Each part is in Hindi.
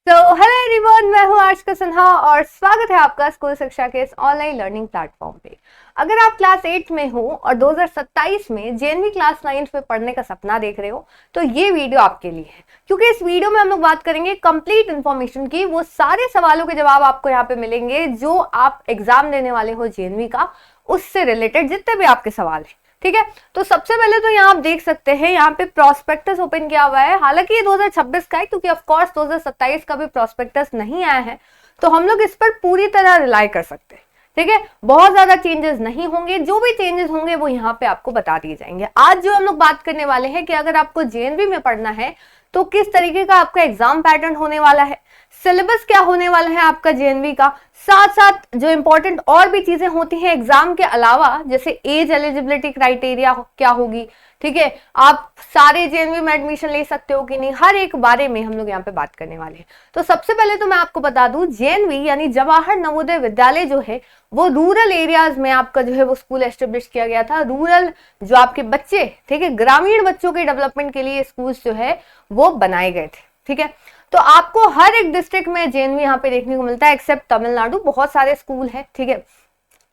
तो हेलो एवरीवन, मैं हूं आशिका सिन्हा और स्वागत है आपका स्कूल शिक्षा के इस ऑनलाइन लर्निंग प्लेटफॉर्म पे। अगर आप क्लास 8 में हो और 2027 में जेएनवी क्लास 9 में पढ़ने का सपना देख रहे हो तो ये वीडियो आपके लिए है, क्योंकि इस वीडियो में हम लोग बात करेंगे कंप्लीट इन्फॉर्मेशन की। वो सारे सवालों के जवाब आपको यहाँ पे मिलेंगे जो आप एग्जाम देने वाले हो जेएनवी का, उससे रिलेटेड जितने भी आपके सवाल हैं। ठीक है, तो सबसे पहले तो यहाँ आप देख सकते हैं, यहाँ पे प्रोस्पेक्टस ओपन किया हुआ है। हालांकि ये 2026 का है, क्योंकि ऑफ कोर्स 2027 का भी प्रोस्पेक्टस नहीं आया है, तो हम लोग इस पर पूरी तरह रिलाई कर सकते हैं। ठीक है, बहुत ज्यादा चेंजेस नहीं होंगे, जो भी चेंजेस होंगे वो यहाँ पे आपको बता दिए जाएंगे। आज जो हम लोग बात करने वाले हैं कि अगर आपको जेएनवी में पढ़ना है तो किस तरीके का आपका एग्जाम पैटर्न होने वाला है, सिलेबस क्या होने वाला है आपका जेएनवी का, साथ साथ जो इंपॉर्टेंट और भी चीजें होती हैं एग्जाम के अलावा, जैसे एज एलिजिबिलिटी क्राइटेरिया क्या होगी। ठीक है, आप सारे जेएनवी में एडमिशन ले सकते हो कि नहीं, हर एक बारे में हम लोग यहाँ पे बात करने वाले हैं। तो सबसे पहले तो मैं आपको बता दूं, जेएनवी यानी जवाहर नवोदय विद्यालय जो है वो रूरल एरियाज में आपका जो है वो स्कूल एस्टेब्लिश किया गया था। रूरल जो आपके बच्चे, ठीक है, ग्रामीण बच्चों के डेवलपमेंट के लिए स्कूल जो है वो बनाए गए थे। ठीक है, तो आपको हर एक डिस्ट्रिक्ट में जेएनवी यहाँ पे देखने को मिलता है, एक्सेप्ट तमिलनाडु। बहुत सारे स्कूल है, ठीक है,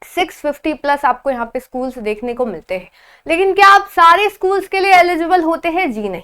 650 प्लस आपको यहाँ पे स्कूल्स देखने को मिलते हैं। लेकिन क्या आप सारे स्कूल्स के लिए एलिजिबल होते हैं? जी नहीं,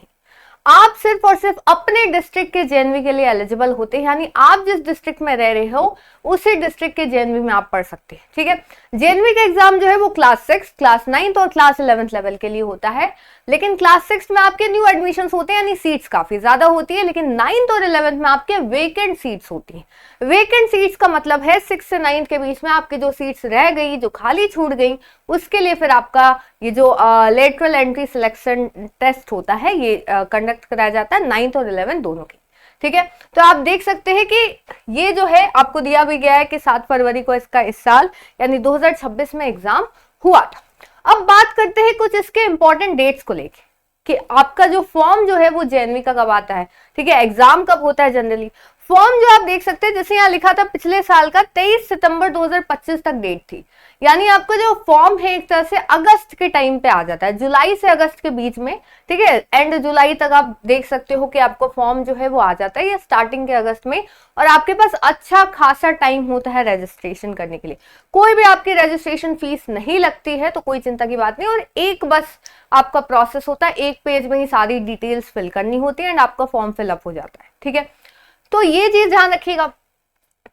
आप सिर्फ और सिर्फ अपने डिस्ट्रिक्ट के जेएनवी के लिए एलिजिबल होते हैं, यानी आप जिस डिस्ट्रिक्ट में रह रहे हो उसी डिस्ट्रिक्ट के जेएनवी में आप पढ़ सकते हैं। ठीक है, जेएनवी का एग्जाम जो है वो क्लास 6, क्लास 9 और क्लास 11 लेवल के लिए होता है। लेकिन क्लास 6 में आपके न्यू एडमिशंस होते हैं, यानी सीट्स काफी ज्यादा होती है। लेकिन 9th और 11th में आपके वेकेंट सीट्स होती हैं। वेकेंट सीट्स का मतलब है 6 से 9 के बीच में आपकी जो सीट्स रह गई, जो खाली छूट गई, उसके लिए फिर आपका ये जो लेटरल एंट्री सिलेक्शन टेस्ट होता है ये कंडक्ट कराया जाता है 9th और 11th दोनों की। ठीक है, तो आप देख सकते हैं कि ये जो है आपको दिया भी गया है कि 7 फरवरी को इसका इस साल यानी 2026 में एग्जाम हुआ था। अब बात करते हैं कुछ इसके इंपॉर्टेंट डेट्स को लेके कि आपका जो फॉर्म जो है वो जेएनवी का कब आता है। ठीक है, एग्जाम कब होता है जनरली। फॉर्म जो आप देख सकते हैं, जैसे यहाँ लिखा था पिछले साल का 23 सितंबर 2025 तक डेट थी, यानी आपका जो फॉर्म है एक तरह से अगस्त के टाइम पे आ जाता है, जुलाई से अगस्त के बीच में। ठीक है, एंड जुलाई तक आप देख सकते हो कि आपको फॉर्म जो है वो आ जाता है, या स्टार्टिंग के अगस्त में, और आपके पास अच्छा खासा टाइम होता है रजिस्ट्रेशन करने के लिए। कोई भी आपकी रजिस्ट्रेशन फीस नहीं लगती है, तो कोई चिंता की बात नहीं। और एक बस आपका प्रोसेस होता है, एक पेज में ही सारी डिटेल्स फिल करनी होती है एंड आपका फॉर्म फिलअप हो जाता है। ठीक है, तो ये चीज ध्यान रखिएगा।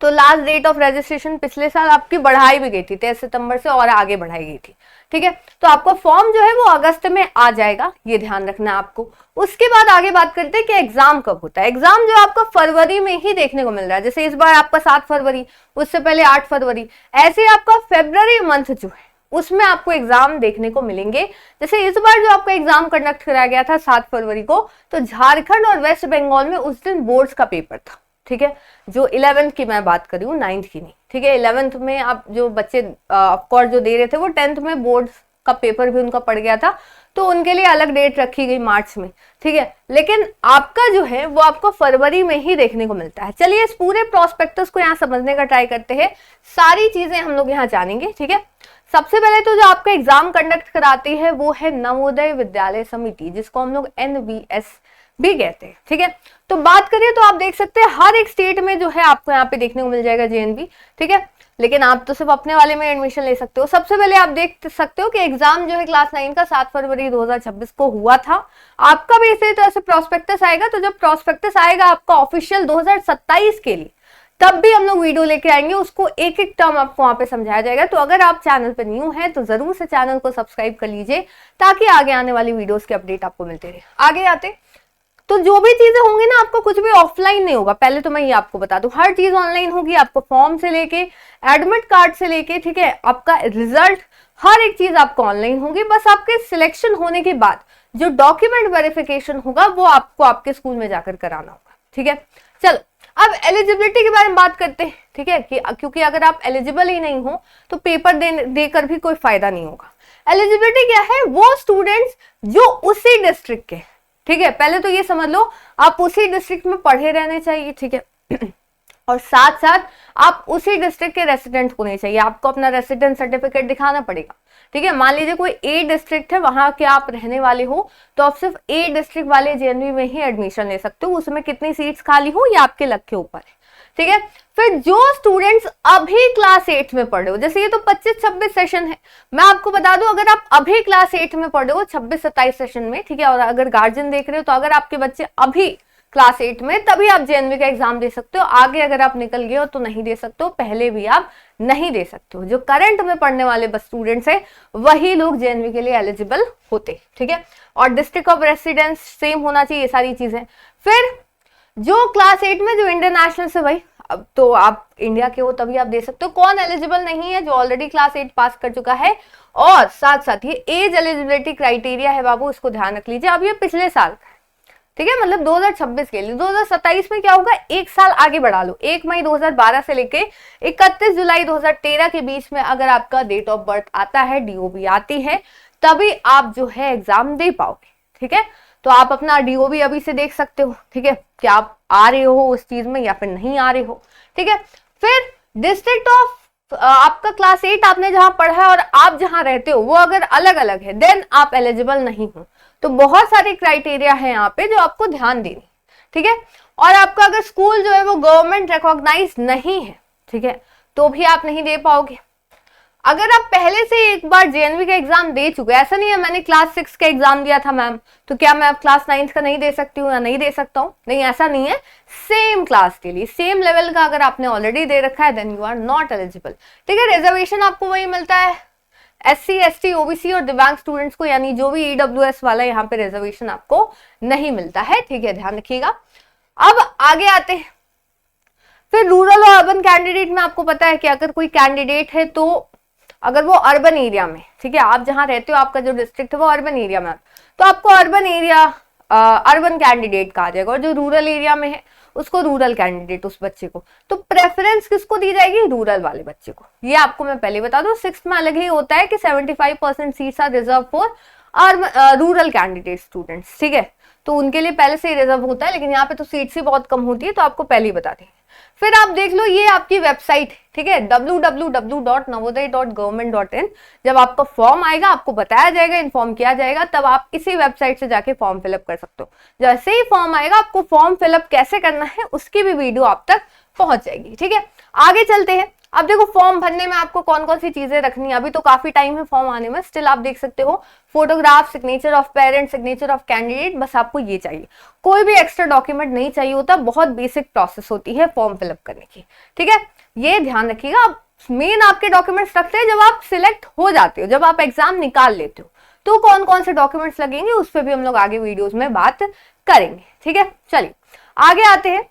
तो लास्ट डेट ऑफ रजिस्ट्रेशन पिछले साल आपकी बढ़ाई भी गई थी 23 सितंबर से, और आगे बढ़ाई गई थी। ठीक है, तो आपका फॉर्म जो है वो अगस्त में आ जाएगा, ये ध्यान रखना है आपको। उसके बाद आगे बात करते हैं कि एग्जाम कब होता है। एग्जाम जो आपका फरवरी में ही देखने को मिल रहा है, जैसे इस बार आपका 7 फरवरी, उससे पहले 8 फरवरी, ऐसे आपका फेब्रवरी मंथ जो है उसमें आपको एग्जाम देखने को मिलेंगे। जैसे इस बार जो आपका एग्जाम कंडक्ट कराया गया था 7 फरवरी को, तो झारखंड और वेस्ट बंगाल में उस दिन बोर्ड्स का पेपर था। ठीक है, जो 11th की मैं बात कर रही हूँ, 9th की नहीं। ठीक है, 11th में आप जो बच्चे ऑफकोर्स जो दे रहे थे वो 10th में बोर्ड का पेपर भी उनका पड़ गया था, तो उनके लिए अलग डेट रखी गई मार्च में। ठीक है, लेकिन आपका जो है वो आपको फरवरी में ही देखने को मिलता है। चलिए इस पूरे प्रोस्पेक्टस को यहाँ समझने का ट्राई करते हैं, सारी चीजें हम लोग यहाँ जानेंगे। ठीक है, सबसे पहले तो जो आपका एग्जाम कंडक्ट कराती है वो है नवोदय विद्यालय समिति, जिसको हम लोग NVS भी कहते हैं। ठीक है, तो बात करिए तो आप देख सकते हैं हर एक स्टेट में जो है आपको यहाँ पे देखने को मिल जाएगा जेएनवी। ठीक है, लेकिन आप तो सिर्फ अपने वाले में एडमिशन ले सकते हो। सबसे पहले आप देख सकते हो कि एग्जाम जो है क्लास 9 का 7 फरवरी 2026 को हुआ था। आपका भी इसी तरह से प्रोस्पेक्टस आएगा, तो जब प्रोस्पेक्टस आएगा आपका ऑफिशियल 2027 के लिए, तब भी हम लोग वीडियो लेके आएंगे, उसको एक एक टर्म आपको वहां पे समझाया जाएगा। तो अगर आप चैनल पर न्यू हैं तो जरूर से चैनल को सब्सक्राइब कर लीजिए, ताकि आगे आने वाली वीडियोस के अपडेट आपको मिलते रहे। आगे आते तो जो भी चीजें होंगी ना, आपको कुछ भी ऑफलाइन नहीं होगा। पहले तो मैं ये आपको बता दूं, हर चीज ऑनलाइन होगी। आपको फॉर्म से लेके एडमिट कार्ड से लेके, ठीक है, आपका रिजल्ट, हर एक चीज आपको ऑनलाइन होगी। बस आपके सिलेक्शन होने के बाद जो डॉक्यूमेंट वेरिफिकेशन होगा वो आपको आपके स्कूल में जाकर कराना होगा। ठीक है, चलो अब एलिजिबिलिटी के बारे में बात करते हैं। ठीक है, कि क्योंकि अगर आप एलिजिबल ही नहीं हो तो पेपर देकर भी कोई फायदा नहीं होगा। एलिजिबिलिटी क्या है? वो स्टूडेंट्स जो उसी डिस्ट्रिक्ट के, ठीक है, पहले तो ये समझ लो आप उसी डिस्ट्रिक्ट में पढ़े रहने चाहिए। ठीक है, और साथ साथ आप उसी डिस्ट्रिक्ट के रेसिडेंट होने चाहिए, आपको अपना रेसिडेंट सर्टिफिकेट दिखाना पड़ेगा। ठीक है, मान लीजिए कोई ए डिस्ट्रिक्ट है, वहां के आप रहने वाले हो, तो आप सिर्फ ए डिस्ट्रिक्ट वाले जेएनवी में ही एडमिशन ले सकते हो, उसमें कितनी सीट्स खाली हो ये आपके लक के ऊपर है। ठीक है, फिर जो स्टूडेंट्स अभी क्लास 8 में पढ़ रहे हो, जैसे ये तो 25-26 सेशन है, मैं आपको बता दूं अगर आप अभी क्लास 8 में पढ़ रहे हो 26-27 सेशन में, ठीक है, और अगर गार्जियन देख रहे हो तो अगर आपके बच्चे अभी क्लास 8 में, तभी आप जेएनवी का एग्जाम दे सकते हो। आगे अगर आप निकल गए हो तो नहीं दे सकते हो, पहले भी आप नहीं दे सकते हो। जो करंट में पढ़ने वाले बस स्टूडेंट्स है वही लोग जेएनवी के लिए एलिजिबल होते। ठीक है, और डिस्ट्रिक्ट ऑफ रेसिडेंस सेम होना चाहिए, ये सारी चीजें। फिर जो क्लास 8 में जो इंडियन नेशनल से, भाई अब तो आप इंडिया के हो तभी आप दे सकते हो। कौन एलिजिबल नहीं है? जो ऑलरेडी क्लास 8 पास कर चुका है। और साथ साथ ये एज एलिजिबिलिटी क्राइटेरिया है बाबू, इसको ध्यान रख लीजिए। अब ये पिछले साल, ठीक है, मतलब 2026 के लिए। 2027 में क्या होगा, एक साल आगे बढ़ा लो, 1 मई 2012 से लेके 31 जुलाई 2013 के बीच में अगर आपका डेट ऑफ बर्थ आता है, डीओबी आती है, तभी आप जो है एग्जाम दे पाओगे। ठीक है, तो आप अपना डीओबी अभी से देख सकते हो। ठीक है, कि आप आ रहे हो उस चीज में या फिर नहीं आ रहे हो। ठीक है, फिर डिस्ट्रिक्ट ऑफ आपका क्लास 8 आपने जहां पढ़ा है और आप जहां रहते हो वो अगर अलग अलग है, देन आप एलिजिबल नहीं हो। तो बहुत सारे क्राइटेरिया है यहाँ पे जो आपको ध्यान देनी। ठीक है, और आपका अगर स्कूल जो है वो गवर्नमेंट रिकॉग्नाइज नहीं है, ठीक है, तो भी आप नहीं दे पाओगे। अगर आप पहले से एक बार जेएनवी का एग्जाम दे चुके, ऐसा नहीं है मैंने क्लास 6 का एग्जाम दिया था मैम, तो क्या मैं अब क्लास 9 का नहीं दे सकती हूँ या नहीं दे सकता हूँ? नहीं, ऐसा नहीं है। सेम क्लास के लिए सेम लेवल का अगर आपने ऑलरेडी दे रखा है, then you are not eligible. ठीक है, रिजर्वेशन आपको वही मिलता है एससी, एसटी, ओबीसी और दिव्यांग स्टूडेंट्स को, यानी जो भी ईडब्ल्यूएस वाला, यहाँ पे रिजर्वेशन आपको नहीं मिलता है। ठीक है, ध्यान रखिएगा। अब आगे आते हैं, फिर रूरल और अर्बन कैंडिडेट में आपको पता है कि अगर कोई कैंडिडेट है तो अगर वो अर्बन एरिया में, ठीक है, आप जहां रहते हो, आपका जो डिस्ट्रिक्ट है वो अर्बन एरिया में, तो आपको अर्बन एरिया अर्बन कैंडिडेट कहा जाएगा, और जो रूरल एरिया में है उसको रूरल कैंडिडेट, उस बच्चे को। तो प्रेफरेंस किसको दी जाएगी? रूरल वाले बच्चे को। ये आपको मैं पहले बता दूं, 6th में अलग ही होता है कि 75% seats are reserve for rural candidate students. ठीक है, तो उनके लिए पहले से ही रिजर्व होता है, लेकिन यहाँ पे तो सीट्स ही बहुत कम होती है, तो आपको पहले ही बता देंगे। फिर आप देख लो, ये आपकी वेबसाइट है, ठीक है, www.navodaya.government.in। जब आपका फॉर्म आएगा आपको बताया जाएगा, इन्फॉर्म किया जाएगा, तब आप इसी वेबसाइट से जाके फॉर्म फिलअप कर सकते हो। जैसे ही फॉर्म आएगा आपको फॉर्म फिलअप कैसे करना है उसकी भी वीडियो आप तक पहुंच जाएगी। ठीक है, आगे चलते हैं। अब देखो, फॉर्म भरने में आपको कौन कौन सी चीजें रखनी है। अभी तो काफी टाइम है फॉर्म आने में, स्टिल आप देख सकते हो, photograph, signature of parents, signature of candidate, बस आपको ये चाहिए। कोई भी एक्स्ट्रा डॉक्यूमेंट नहीं चाहिए होता, बहुत बेसिक प्रोसेस होती है फॉर्म फिलअप करने की। ठीक है, ये ध्यान रखिएगा। अब मेन आपके डॉक्यूमेंट्स रखते हैं जब आप सिलेक्ट हो जाते हो, जब आप एग्जाम निकाल लेते हो, तो कौन कौन से डॉक्यूमेंट्स लगेंगे उस पर भी हम लोग आगे वीडियोज में बात करेंगे। ठीक है, चलिए आगे आते हैं।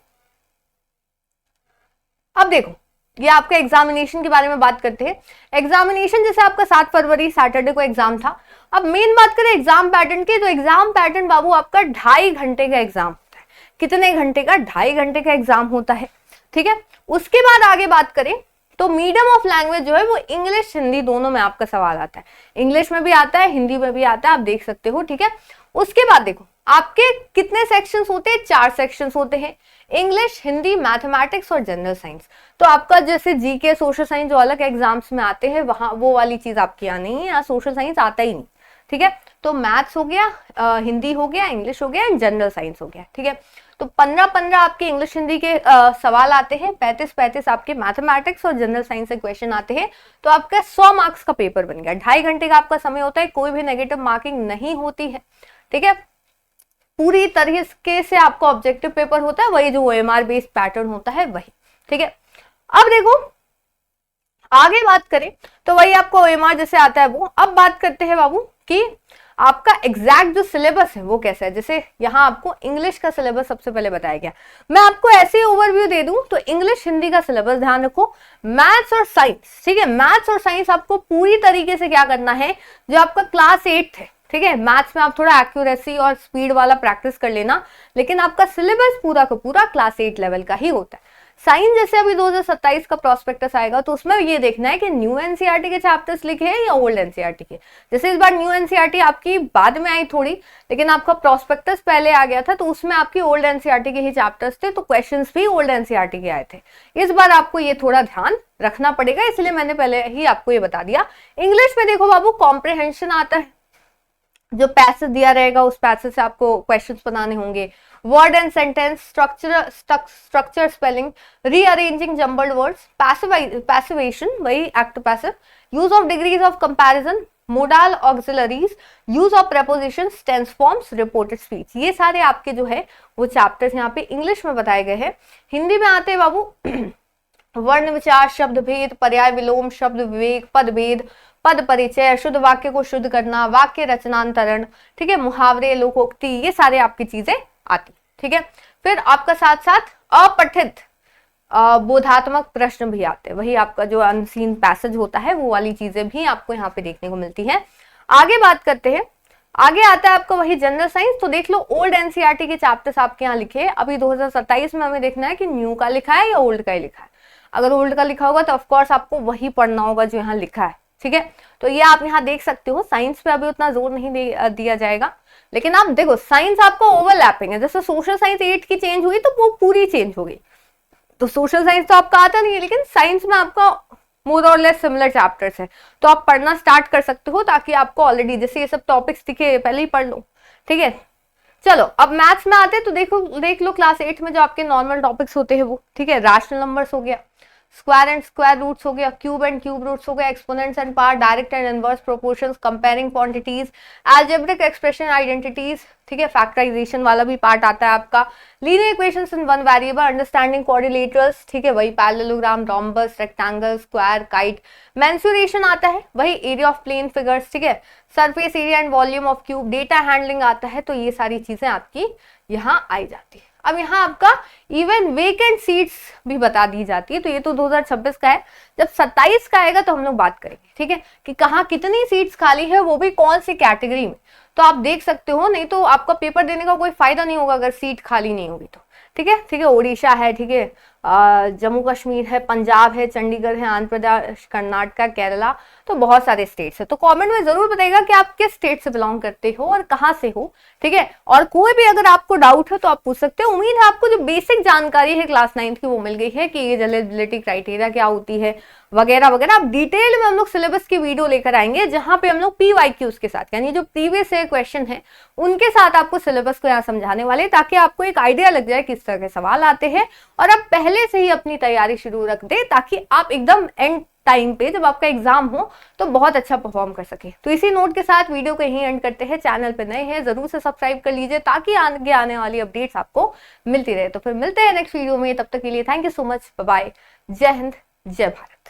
अब देखो, ये आपका एग्जामिनेशन के बारे में बात करते हैं। एग्जामिनेशन जैसे आपका 7 फरवरी सैटरडे को एग्जाम था। अब मेन बात करें एग्जाम पैटर्न की, तो एग्जाम पैटर्न बाबू आपका 2.5 घंटे का एग्जाम होता है। कितने घंटे का? 2.5 घंटे का एग्जाम होता है। ठीक है, उसके बाद आगे बात करें तो मीडियम ऑफ लैंग्वेज जो है वो इंग्लिश हिंदी दोनों में आपका सवाल आता है। इंग्लिश में भी आता है, हिंदी में भी आता है, आप देख सकते हो। ठीक है, उसके बाद देखो आपके कितने सेक्शंस होते हैं? 4 सेक्शंस होते हैं, इंग्लिश, हिंदी, मैथमेटिक्स और जनरल साइंस। तो आपका जैसे जीके, सोशल साइंस जो अलग एग्जाम्स में आते हैं, वहां वो वाली चीज आपकी यहाँ नहीं है, यहाँ सोशल साइंस आता ही नहीं। ठीक है, तो मैथ्स हो गया, हिंदी हो गया, इंग्लिश हो गया, जनरल साइंस हो गया। ठीक है, तो 15-15 आपके इंग्लिश हिंदी के सवाल आते हैं, 35-35 आपके मैथमेटिक्स और जनरल साइंस से क्वेश्चन आते हैं। तो आपका 100 मार्क्स का पेपर बन गया। 2.5 घंटे का आपका समय होता है, कोई भी नेगेटिव मार्किंग नहीं होती है। ठीक है, पूरी तरीके से आपका ऑब्जेक्टिव पेपर होता है, वही जो OMR बेस्ड पैटर्न होता है वही। ठीक है, अब देखो आगे बात करें तो वही आपको OMR जैसे आता है वो। अब बात करते हैं बाबू कि आपका एग्जैक्ट जो सिलेबस है वो कैसा है। जैसे यहाँ आपको इंग्लिश का सिलेबस सबसे पहले बताया गया, मैं आपको ऐसे ओवरव्यू दे दूं तो इंग्लिश हिंदी का सिलेबस ध्यान रखो। मैथ्स और साइंस, ठीक है, मैथ्स और साइंस आपको पूरी तरीके से क्या करना है, जो आपका क्लास 8 है, ठीक है, मैथ्स में आप थोड़ा एक्यूरेसी और स्पीड वाला प्रैक्टिस कर लेना, लेकिन आपका सिलेबस पूरा का पूरा क्लास 8 लेवल का ही होता है। साइंस जैसे अभी 2027 का प्रोस्पेक्टस आएगा तो उसमें ये देखना है कि न्यू एनसीईआरटी के चैप्टर्स लिखे हैं या ओल्ड एनसीईआरटी के। जैसे इस बार न्यू एनसीईआरटी आपकी बाद में आई थोड़ी, लेकिन आपका प्रोस्पेक्टस पहले आ गया था तो उसमें आपकी ओल्ड एनसीईआरटी के ही चैप्टर्स थे, तो क्वेश्चंस भी ओल्ड एनसीईआरटी के आए थे। इस बार आपको ये थोड़ा ध्यान रखना पड़ेगा, इसलिए मैंने पहले ही आपको ये बता दिया। इंग्लिश में देखो बाबू, कॉम्प्रिहेंशन आता है, जो पैसेज दिया रहेगा उस पैसेज से आपको क्वेश्चंस बनाने होंगे। Word and sentence, structure, spelling, rearranging jumbled words, passivation वही active passive, use of degrees of comparison, modal auxiliaries, use of prepositions, tense forms, reported speech, ये सारे आपके जो है वो चैप्टर्स यहाँ पे इंग्लिश में बताए गए हैं। हिंदी में आते हैं बाबू वर्ण विचार, शब्द भेद, पर्याय विलोम, शब्द विवेक, पद भेद, पद परिचय, शुद्ध वाक्य को शुद्ध करना, वाक्य रचनांतरण, ठीक है, मुहावरे, लोकोक्ति, ये सारे आपकी चीजें आती, ठीक है। फिर आपका साथ साथ अपठित बोधात्मक प्रश्न भी आते हैं, वही आपका जो अनसीन पैसेज होता है वो वाली चीजें भी आपको यहाँ पे देखने को मिलती है। आगे बात करते हैं, आगे आता है आपका वही जनरल साइंस। तो देख लो ओल्ड एनसीईआरटी के चैप्टर्स आपके यहाँ लिखे हैं। अभी 2027 में हमें देखना है कि न्यू का लिखा है या ओल्ड का ही लिखा है। अगर ओल्ड का लिखा होगा तो ऑफकोर्स आपको वही पढ़ना होगा जो यहाँ लिखा है, ठीक है। तो ये आप यहाँ देख सकते हो, साइंस पे अभी उतना जोर नहीं दिया जाएगा, लेकिन आप देखो साइंस आपको ओवरलैपिंग है। जैसे सोशल साइंस 8 की चेंज हुई तो वो पूरी चेंज हो गई, तो सोशल साइंस तो आपका आता नहीं है, लेकिन साइंस में आपका मोर और लेस सिमिलर चैप्टर्स है, तो आप पढ़ना स्टार्ट कर सकते हो ताकि आपको ऑलरेडी जैसे ये सब टॉपिक्स दिखे पहले ही पढ़ लो, ठीक है। चलो अब मैथ्स में आते हैं, तो देख लो क्लास 8 में जो आपके नॉर्मल टॉपिक्स होते हैं वो, ठीक है, रैशनल नंबर्स हो गया, स्क्वायर एंड स्क्वायर रूट्स हो गया, क्यूब एंड क्यूब रूट्स हो गया, exponents and power, direct and inverse proportions, comparing quantities, algebraic expression identities, ठीक है, फैक्टराइजेशन वाला भी पार्ट आता है आपका, linear equations in one variable, understanding quadrilaterals, ठीक है, वही parallelogram, rhombus, rectangle, square, kite, mensuration आता है, वही एरिया ऑफ प्लेन फिगर्स, ठीक है, surface area and volume of cube, data handling आता है। तो ये सारी चीजें आपकी यहाँ आई जाती है। अब यहाँ आपका इवन वेकेंट सीट्स भी बता दी जाती है। तो ये तो 2026 का है, जब 27 का आएगा तो हम लोग बात करेंगे, ठीक है, कि कहाँ कितनी सीट्स खाली है, वो भी कौन सी कैटेगरी में। तो आप देख सकते हो, नहीं तो आपका पेपर देने का कोई फायदा नहीं होगा अगर सीट खाली नहीं होगी तो, ठीक है, ठीक है। उड़ीसा है, ठीक है, जम्मू कश्मीर है, पंजाब है, चंडीगढ़ है, आंध्र प्रदेश, कर्नाटका, केरला, तो बहुत सारे स्टेट्स है। तो कमेंट में जरूर बताइएगा कि आप किस स्टेट से बिलोंग करते हो और कहाँ से हो, ठीक है। और कोई भी अगर आपको डाउट है तो आप पूछ सकते हो। उम्मीद है आपको जो बेसिक जानकारी है क्लास 9 की वो मिल गई है कि ये एलिजिबिलिटी क्राइटेरिया क्या होती है वगैरह वगैरह। अब डिटेल में हम लोग सिलेबस की वीडियो लेकर आएंगे जहां पे हम लोग PYQs के साथ, यानी जो प्रीवियस ईयर क्वेश्चन है उनके साथ आपको सिलेबस को यहाँ समझाने वाले, ताकि आपको एक आइडिया लग जाए किस तरह के सवाल आते हैं और आप पहले से ही अपनी तैयारी शुरू रख दे, ताकि आप एकदम एंड टाइम पे जब आपका एग्जाम हो तो बहुत अच्छा परफॉर्म कर सके। तो इसी नोट के साथ वीडियो को यहीं एंड करते हैं। चैनल पे नए हैं जरूर से सब्सक्राइब कर लीजिए ताकि आगे आने वाली अपडेट्स आपको मिलती रहे। तो फिर मिलते हैं नेक्स्ट वीडियो में, तब तक के लिए thank you so much, bye bye, जय हिंद, जय भारत।